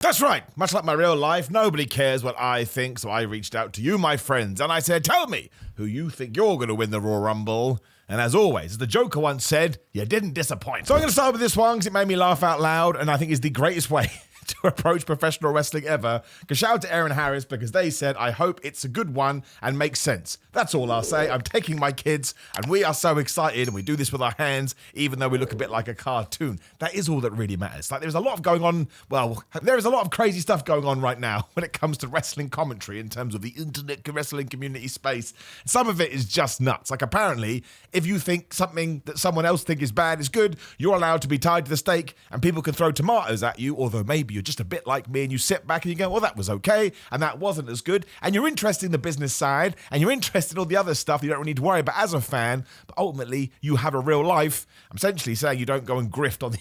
That's right. Much like my real life, nobody cares what I think, so I reached out to you, my friends, and I said, tell me who you think you're going to win the Royal Rumble. And as always, as the Joker once said, you didn't disappoint. So I'm going to start with this one because it made me laugh out loud, and I think is the greatest way to approach professional wrestling ever. Because shout out to Erin Harris because they said, I hope it's a good one and makes sense. That's all I'll say. I'm taking my kids and we are so excited and we do this with our hands, even though we look a bit like a cartoon. That is all that really matters. Like there's a lot of going on. Well, there is a lot of crazy stuff going on right now when it comes to wrestling commentary in terms of the internet wrestling community space. Some of it is just nuts. Like apparently, if you think something that someone else think is bad is good, you're allowed to be tied to the stake and people can throw tomatoes at you, although maybe you're just a bit like me and you sit back and you go, well, that was okay and that wasn't as good. And you're interested in the business side and you're interested in all the other stuff you don't really need to worry about as a fan, but ultimately you have a real life. I'm essentially saying you don't go and grift on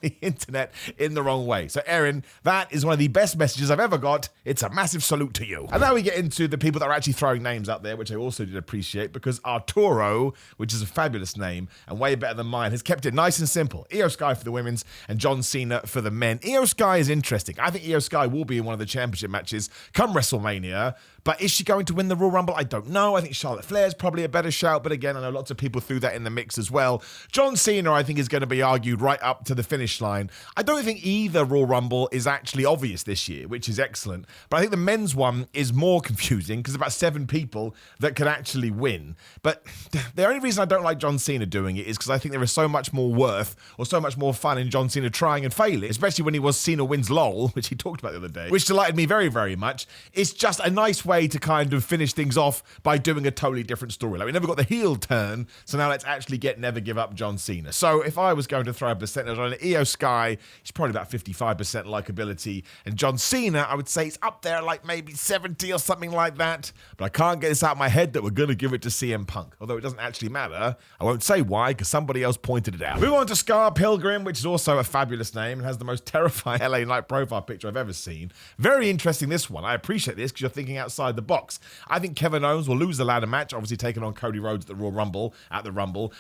the internet in the wrong way. So Erin, that is one of the best messages I've ever got. It's a massive salute to you. And now we get into the people that are actually throwing names out there, which I also did appreciate because Arturo, which is a fabulous name and way better than mine, has kept it nice and simple. EOS Sky for the women's and John Cena for the men. EOS Sky is interesting. I think EOS Sky will be in one of the championship matches come WrestleMania. But is she going to win the Royal Rumble? I don't know. I think Charlotte Flair is probably a better shout. But again, I know lots of people threw that in the mix as well. John Cena, I think, is going to be argued right up to the finish line. I don't think either Royal Rumble is actually obvious this year, which is excellent. But I think the men's one is more confusing because about 7 people that could actually win. But the only reason I don't like John Cena doing it is because I think there is so much more worth or so much more fun in John Cena trying and failing, especially when he was Cena wins LOL, which he talked about the other day, which delighted me very, very much. It's just a nice way to kind of finish things off by doing a totally different story. Like we never got the heel turn, so now let's actually get Never Give Up John Cena. So if I was going to throw a percentage on it, EO Sky, he's probably about 55% likability, and John Cena, I would say it's up there like maybe 70 or something like that, but I can't get this out of my head that we're going to give it to CM Punk, although it doesn't actually matter. I won't say why, because somebody else pointed it out. Move on to Scar Pilgrim, which is also a fabulous name and has the most terrifying LA Knight profile picture I've ever seen. Very interesting, this one. I appreciate this because you're thinking outside the box. I think Kevin Owens will lose the ladder match, obviously taking on Cody Rhodes at the Royal Rumble,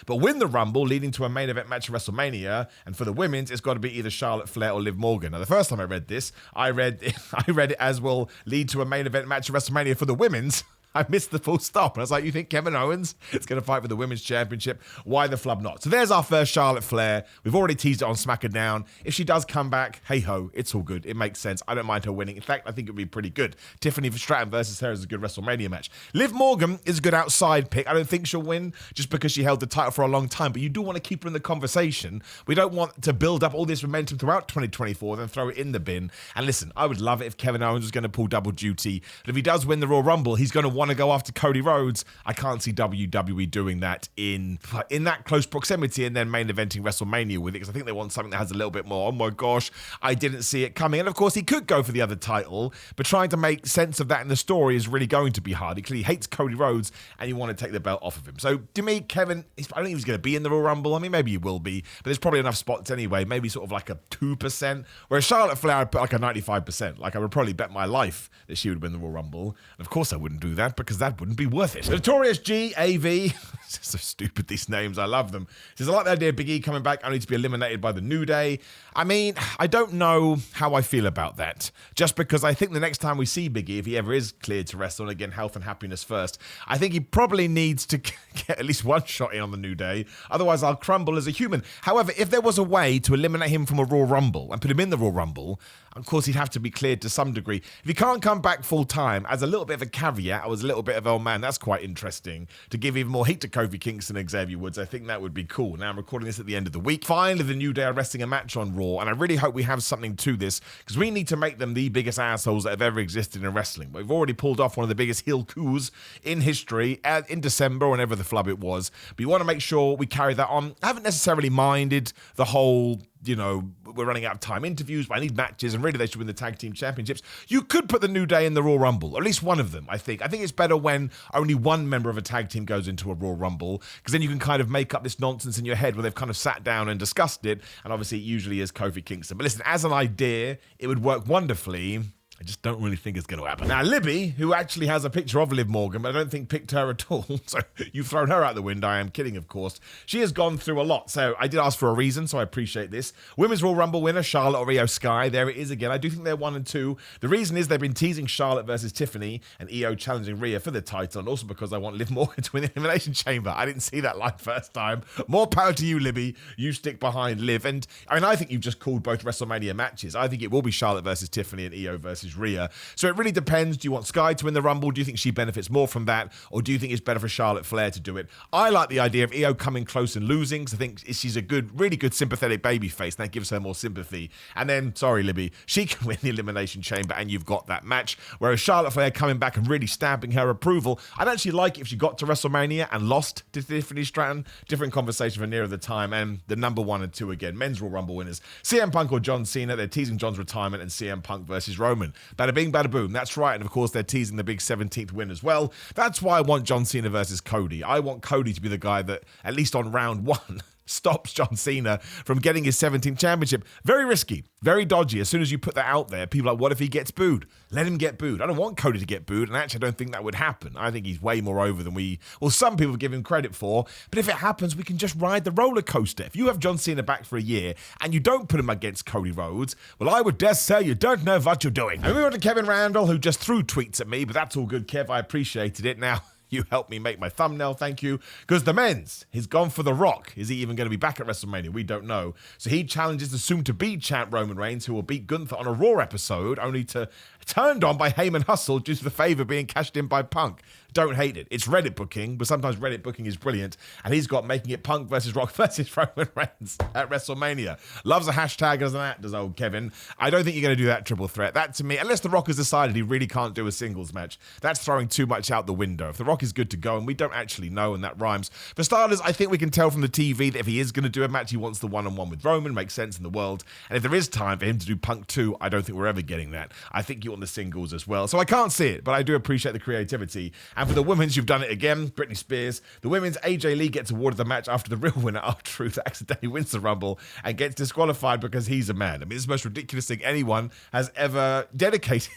but win the Rumble, leading to a main event match at WrestleMania. And for the women's, it's got to be either Charlotte Flair or Liv Morgan. Now, the first time I read this, I read it as will lead to a main event match at WrestleMania for the women's. I missed the full stop. And I was like, you think Kevin Owens is going to fight for the women's championship? Why the flub not? So there's our first Charlotte Flair. We've already teased it on SmackDown. If she does come back, hey-ho, it's all good. It makes sense. I don't mind her winning. In fact, I think it would be pretty good. Tiffany Stratton versus her is a good WrestleMania match. Liv Morgan is a good outside pick. I don't think she'll win just because she held the title for a long time, but you do want to keep her in the conversation. We don't want to build up all this momentum throughout 2024, then throw it in the bin. And listen, I would love it if Kevin Owens was going to pull double duty. But if he does win the Royal Rumble, he's going to want to go after Cody Rhodes. I can't see WWE doing that in that close proximity and then main eventing WrestleMania with it, because I think they want something that has a little bit more, oh my gosh, I didn't see it coming. And of course, he could go for the other title, but trying to make sense of that in the story is really going to be hard. He clearly hates Cody Rhodes and you want to take the belt off of him. So to me, Kevin, I don't think he's going to be in the Royal Rumble. I mean, maybe he will be, but there's probably enough spots anyway, maybe sort of like a 2%, whereas Charlotte Flair, I'd put like a 95%. Like I would probably bet my life that she would win the Royal Rumble. And of course I wouldn't do that because that wouldn't be worth it. Notorious G, AV, so stupid these names, I love them. Says, I like the idea of Big E coming back only to be eliminated by the New Day. I mean, I don't know how I feel about that, just because I think the next time we see Big E, if he ever is cleared to wrestle, and again, health and happiness first, I think he probably needs to get at least one shot in on the New Day, otherwise I'll crumble as a human. However, if there was a way to eliminate him from a Royal Rumble and put him in the Royal Rumble, of course he'd have to be cleared to some degree. If he can't come back full time, as a little bit of a caveat, I was a little bit of, oh man, that's quite interesting, to give even more heat to Kofi Kingston and Xavier Woods, I think that would be cool. Now I'm recording this at the end of the week. Finally, the New Day are wrestling a match on Raw, and I really hope we have something to this, because we need to make them the biggest assholes that have ever existed in wrestling. We've already pulled off one of the biggest heel coups in history in December, or whenever the flub it was, but you want to make sure we carry that on. I haven't necessarily minded the whole, we're running out of time interviews, but I need matches, and really they should win the tag team championships. You could put the New Day in the Royal Rumble, or at least one of them, I think. I think it's better when only one member of a tag team goes into a Royal Rumble, because then you can kind of make up this nonsense in your head where they've kind of sat down and discussed it, and obviously it usually is Kofi Kingston. But listen, as an idea, it would work wonderfully. I just don't really think it's going to happen. Now, Libby, who actually has a picture of Liv Morgan, but I don't think picked her at all, so you've thrown her out the window. I am kidding, of course. She has gone through a lot, so I did ask for a reason, so I appreciate this. Women's Royal Rumble winner, Charlotte or EOS Sky. There it is again. I do think they're 1 and 2. The reason is they've been teasing Charlotte versus Tiffany and EO challenging Rhea for the title, and also because I want Liv Morgan to win the Elimination Chamber. I didn't see that live first time. More power to you, Libby. You stick behind Liv. And I mean, I think you've just called both WrestleMania matches. I think it will be Charlotte versus Tiffany and EO versus Rhea. So it really depends. Do you want Sky to win the Rumble? Do you think she benefits more from that? Or do you think it's better for Charlotte Flair to do it? I like the idea of EO coming close and losing, because I think she's a good, really good sympathetic babyface. That gives her more sympathy. And then, sorry, Libby, she can win the Elimination Chamber and you've got that match. Whereas Charlotte Flair coming back and really stamping her approval. I'd actually like it if she got to WrestleMania and lost to Tiffany Stratton. Different conversation for nearer the time. And the number 1 and 2 again, Men's Royal Rumble winners. CM Punk or John Cena. They're teasing John's retirement and CM Punk versus Roman. Bada bing, bada boom. That's right. And of course, they're teasing the big 17th win as well. That's why I want John Cena versus Cody. I want Cody to be the guy that, at least on round 1, stops John Cena from getting his 17th championship. Very risky, very dodgy. As soon as you put that out there, people are like, what if he gets booed? Let him get booed. I don't want Cody to get booed, and actually I don't think that would happen. I think he's way more over than some people give him credit for. But if it happens, we can just ride the roller coaster. If you have John Cena back for a year and you don't put him against Cody Rhodes, well, I would dare say you don't know what you're doing. And we went to Kevin Randall, who just threw tweets at me, but that's all good, Kev. I appreciated it. Now, you helped me make my thumbnail, thank you. Because the men's, he's gone for The Rock. Is he even going to be back at WrestleMania? We don't know. So he challenges the soon-to-be champ Roman Reigns, who will beat Gunther on a Raw episode, only to turned on by Heyman Hustle due to the favour being cashed in by Punk. Don't hate it. It's Reddit booking, but sometimes Reddit booking is brilliant. And he's got making it Punk versus Rock versus Roman Reigns at WrestleMania. Loves a hashtag as that, does old Kevin. I don't think you're going to do that triple threat. That, to me, unless The Rock has decided he really can't do a singles match, that's throwing too much out the window. If The Rock is good to go, and we don't actually know, and that rhymes. For starters, I think we can tell from the TV that if he is going to do a match, he wants the one-on-one with Roman. Makes sense in the world. And if there is time for him to do Punk 2, I don't think we're ever getting that. I think you want the singles as well. So I can't see it, but I do appreciate the creativity. And for the women's, you've done it again. Britney Spears. The women's, AJ Lee gets awarded the match after the real winner, R-Truth, accidentally wins the Rumble and gets disqualified because he's a man. I mean, it's the most ridiculous thing anyone has ever dedicated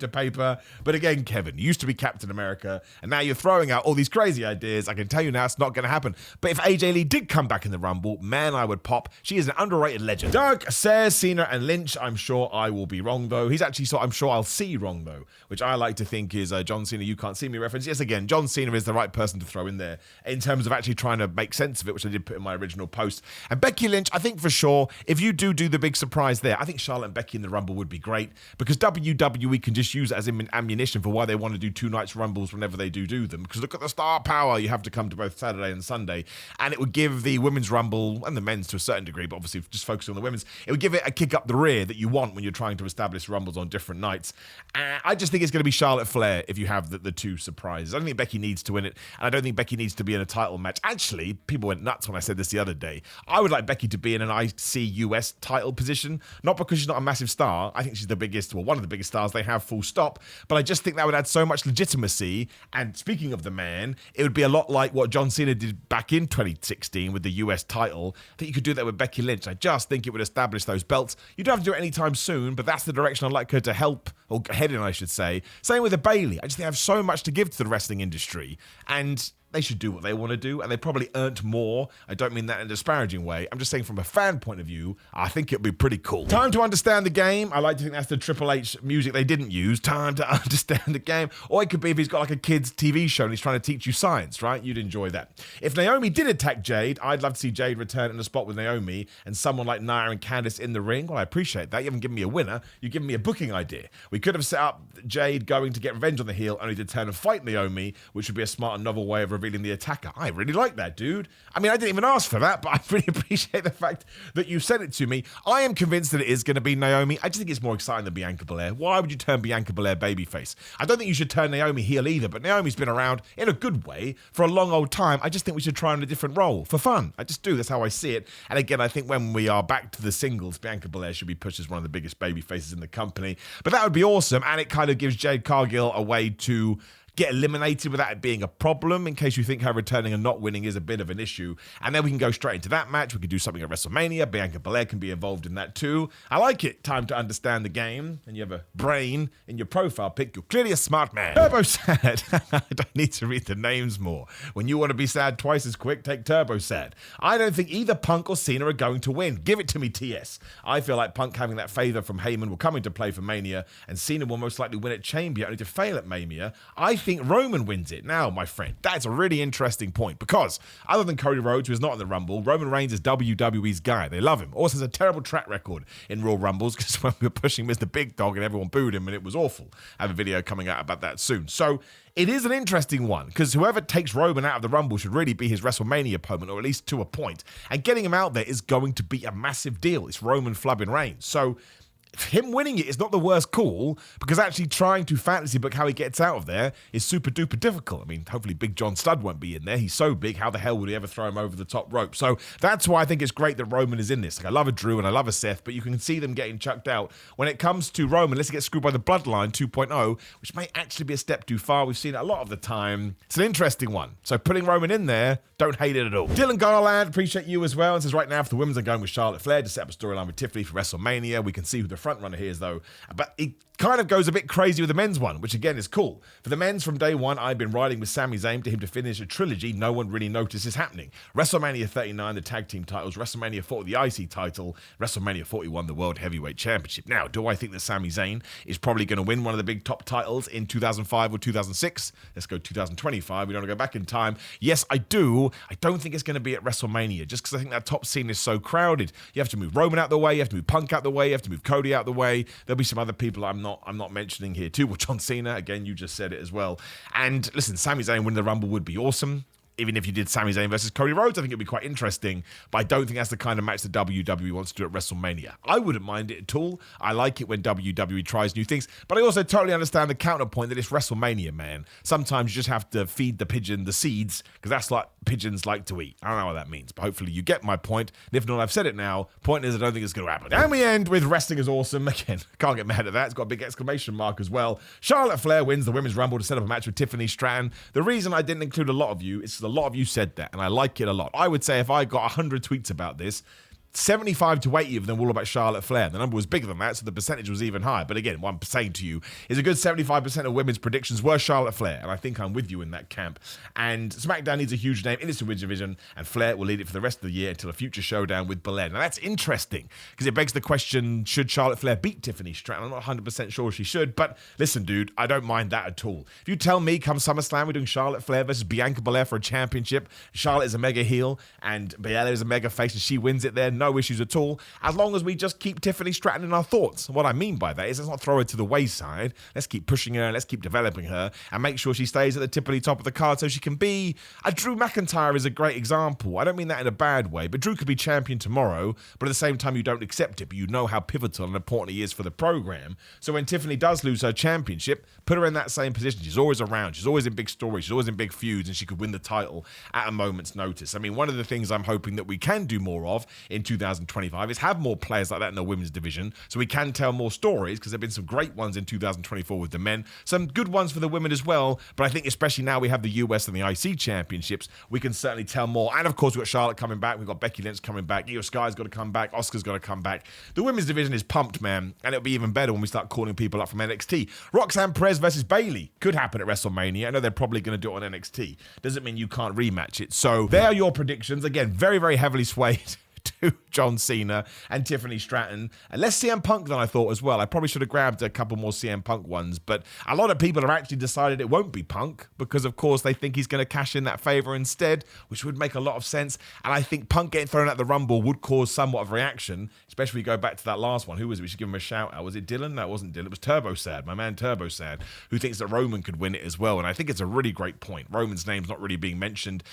to paper. But again, Kevin, you used to be Captain America, and now you're throwing out all these crazy ideas. I can tell you now it's not going to happen. But if AJ Lee did come back in the Rumble, man, I would pop. She is an underrated legend. Doug says Cena and Lynch. I'm sure I will be wrong, though. He's actually I'm sure I'll see wrong, though, which I like to think is John Cena, you can't see me reference. Yes, again, John Cena is the right person to throw in there in terms of actually trying to make sense of it, which I did put in my original post. And Becky Lynch, I think for sure, if you do the big surprise there, I think Charlotte and Becky in the Rumble would be great, because WWE can just use it as ammunition for why they want to do 2 nights Rumbles whenever they do them. Because look at the star power you have to come to both Saturday and Sunday. And it would give the women's Rumble, and the men's to a certain degree, but obviously just focusing on the women's, it would give it a kick up the rear that you want when you're trying to establish Rumbles on different nights. I just think it's going to be Charlotte Flair if you have the 2 surprises. I don't think Becky needs to win it, and I don't think Becky needs to be in a title match. Actually, people went nuts when I said this the other day. I would like Becky to be in an IC US title position, not because she's not a massive star. I think she's the biggest, well, one of the biggest stars they have, full stop. But I just think that would add so much legitimacy. And speaking of the man, it would be a lot like what John Cena did back in 2016 with the US title. I think you could do that with Becky Lynch. I just think it would establish those belts. You don't have to do it anytime soon, but that's the direction I'd like her to help, or head in, I should say. Same with the Bayley. I just think I have so much to give to the wrestling industry, and they should do what they want to do, and they probably earned more. I don't mean that in a disparaging way. I'm just saying from a fan point of view, I think it'd be pretty cool. Time to understand the game. I like to think that's the Triple H music they didn't use. Time to understand the game. Or it could be if he's got like a kid's TV show and he's trying to teach you science, right? You'd enjoy that. If Naomi did attack Jade, I'd love to see Jade return in a spot with Naomi and someone like Nia and Candice in the ring. Well, I appreciate that. You haven't given me a winner. You've given me a booking idea. We could have set up Jade going to get revenge on the heel, only to turn and fight Naomi, which would be a smart and novel way of revealing the attacker. I really like that, dude. I mean, I didn't even ask for that, but I really appreciate the fact that you sent it to me. I am convinced that it is going to be Naomi. I just think it's more exciting than Bianca Belair. Why would you turn Bianca Belair babyface? I don't think you should turn Naomi heel either, but Naomi's been around in a good way for a long old time. I just think we should try on a different role for fun. I just do. That's how I see it. And again, I think when we are back to the singles, Bianca Belair should be pushed as one of the biggest baby faces in the company. But that would be awesome, and it kind of gives Jade Cargill a way to get eliminated without it being a problem, in case you think her returning and not winning is a bit of an issue. And then we can go straight into that match. We could do something at WrestleMania. Bianca Belair can be involved in that too. I like it. Time to understand the game. And you have a brain in your profile pic. You're clearly a smart man. Turbo Sad. I don't need to read the names more. When you want to be sad twice as quick, take Turbo Sad. I don't think either Punk or Cena are going to win. Give it to me, TS. I feel like Punk having that favor from Heyman will come into play for Mania, and Cena will most likely win at Chamber, only to fail at Mania. I think Roman wins it. Now, my friend, that's a really interesting point, because other than Cody Rhodes, who is not in the Rumble, Roman Reigns is WWE's guy. They love him. Also has a terrible track record in Royal Rumbles, because when we were pushing Mr. Big Dog and everyone booed him, and it was awful. I have a video coming out about that soon. So it is an interesting one, because whoever takes Roman out of the Rumble should really be his WrestleMania opponent, or at least to a point. And getting him out there is going to be a massive deal. It's Roman flubbing Reigns. So him winning it is not the worst call, because actually trying to fantasy book how he gets out of there is super duper difficult. I mean, hopefully Big John Studd won't be in there. He's so big, how the hell would he ever throw him over the top rope? So that's why I think it's great that Roman is in this. Like, I love a Drew and I love a Seth, but you can see them getting chucked out. When it comes to Roman, unless he gets screwed by the Bloodline 2.0, which may actually be a step too far. We've seen it a lot of the time. It's an interesting one. So putting Roman in there, don't hate it at all. Dylan Garland, appreciate you as well. And says right now, if the women's are going with Charlotte Flair to set up a storyline with Tiffany for WrestleMania, we can see who the front runner here is, though. But it kind of goes a bit crazy with the men's one, which again is cool. For the men's, from day one, I've been riding with Sami Zayn to him to finish a trilogy no one really notices happening. WrestleMania 39, the tag team titles, WrestleMania 40, the IC title, WrestleMania 41, the World Heavyweight Championship. Now, do I think that Sami Zayn is probably going to win one of the big top titles in 2005 or 2006? Let's go 2025. We don't want to go back in time. Yes, I do. I don't think it's going to be at WrestleMania, just because I think that top scene is so crowded. You have to move Roman out the way, you have to move Punk out the way, you have to move Cody out the way. There'll be some other people I'm not mentioning here too. Well, John Cena, again, you just said it as well. And listen, Sami Zayn winning the Rumble would be awesome. Even if you did Sami Zayn versus Cody Rhodes, I think it'd be quite interesting, but I don't think that's the kind of match that WWE wants to do at WrestleMania. I wouldn't mind it at all. I like it when WWE tries new things, but I also totally understand the counterpoint that it's WrestleMania, man. Sometimes you just have to feed the pigeon the seeds, because that's like pigeons like to eat. I don't know what that means, but hopefully you get my point. And if not, I've said it now. Point is, I don't think it's going to happen. And we end with wrestling is awesome. Again, can't get mad at that. It's got a big exclamation mark as well. Charlotte Flair wins the Women's Rumble to set up a match with Tiffany Stratton. The reason I didn't include a lot of you is a lot of you said that, and I like it a lot. I would say if I got 100 tweets about this, 75 to 80 of them were all about Charlotte Flair. The number was bigger than that, so the percentage was even higher. But again, what I'm saying to you is a good 75% of women's predictions were Charlotte Flair, and I think I'm with you in that camp. And SmackDown needs a huge name in its women's division, and Flair will lead it for the rest of the year until a future showdown with Belair. Now that's interesting, because it begs the question, should Charlotte Flair beat Tiffany Stratton? I'm not 100% sure she should, but listen, dude, I don't mind that at all. If you tell me come SummerSlam we're doing Charlotte Flair versus Bianca Belair for a championship, Charlotte is a mega heel, and Belair is a mega face, and she wins it there, no issues at all, as long as we just keep Tiffany Stratton in our thoughts. What I mean by that is, let's not throw her to the wayside. Let's keep pushing her, let's keep developing her, and make sure she stays at the tippity top of the card so she can be... Drew McIntyre is a great example. I don't mean that in a bad way, but Drew could be champion tomorrow, but at the same time you don't accept it, but you know how pivotal and important he is for the program. So when Tiffany does lose her championship, put her in that same position. She's always around, she's always in big stories, she's always in big feuds, and she could win the title at a moment's notice. I mean, one of the things I'm hoping that we can do more of in 2025 is have more players like that in the women's division, so we can tell more stories, because there have been some great ones in 2024 with the men, some good ones for the women as well, but I think especially now we have the US and the IC championships, we can certainly tell more. And of course we've got Charlotte coming back, we've got Becky Lynch coming back, EOS Sky's got to come back, Oscar's got to come back. The women's division is pumped, man, and it'll be even better when we start calling people up from NXT. Roxanne Perez versus Bayley could happen at WrestleMania. I know they're probably going to do it on NXT. Doesn't mean you can't rematch it. So there are your predictions. Again, very, very heavily swayed to John Cena and Tiffany Stratton, and less CM Punk than I thought as well. I probably should have grabbed a couple more CM Punk ones, but a lot of people have actually decided it won't be Punk, because of course they think he's going to cash in that favor instead, which would make a lot of sense. And I think Punk getting thrown out the Rumble would cause somewhat of reaction, especially if we go back to that last one. Who was it? We should give him a shout out. Was it Dylan? No, it wasn't Dylan. It was Turbo Sad, my man Turbo Sad, who thinks that Roman could win it as well. And I think it's a really great point. Roman's name's not really being mentioned.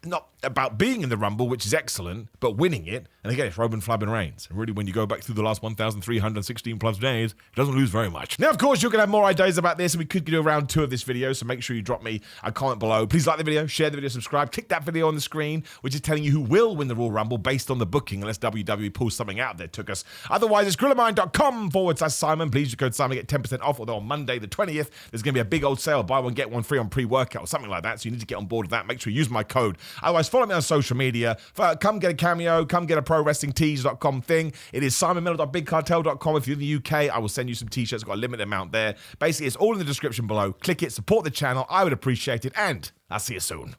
not about being in the Rumble, which is excellent, but winning it. And again, it's Roman Flabbin Reigns. And really, when you go back through the last 1,316 plus days, it doesn't lose very much. Now, of course, you're going to have more ideas about this, and we could do a round 2 of this video, so make sure you drop me a comment below. Please like the video, share the video, subscribe, click that video on the screen, which is telling you who will win the Royal Rumble based on the booking, unless WWE pulls something out that took us. Otherwise, it's grillermind.com/Simon. Please use code Simon, get 10% off, although on Monday the 20th, there's going to be a big old sale, buy one, get one free on pre-workout or something like that, so you need to get on board with that. Make sure you use my code. Otherwise, follow me on social media. Come get a cameo. Come get a ProWrestlingTees.com thing. It is simonmiller.bigcartel.com. If you're in the UK, I will send you some t-shirts. Got a limited amount there. Basically, it's all in the description below. Click it. Support the channel. I would appreciate it. And I'll see you soon.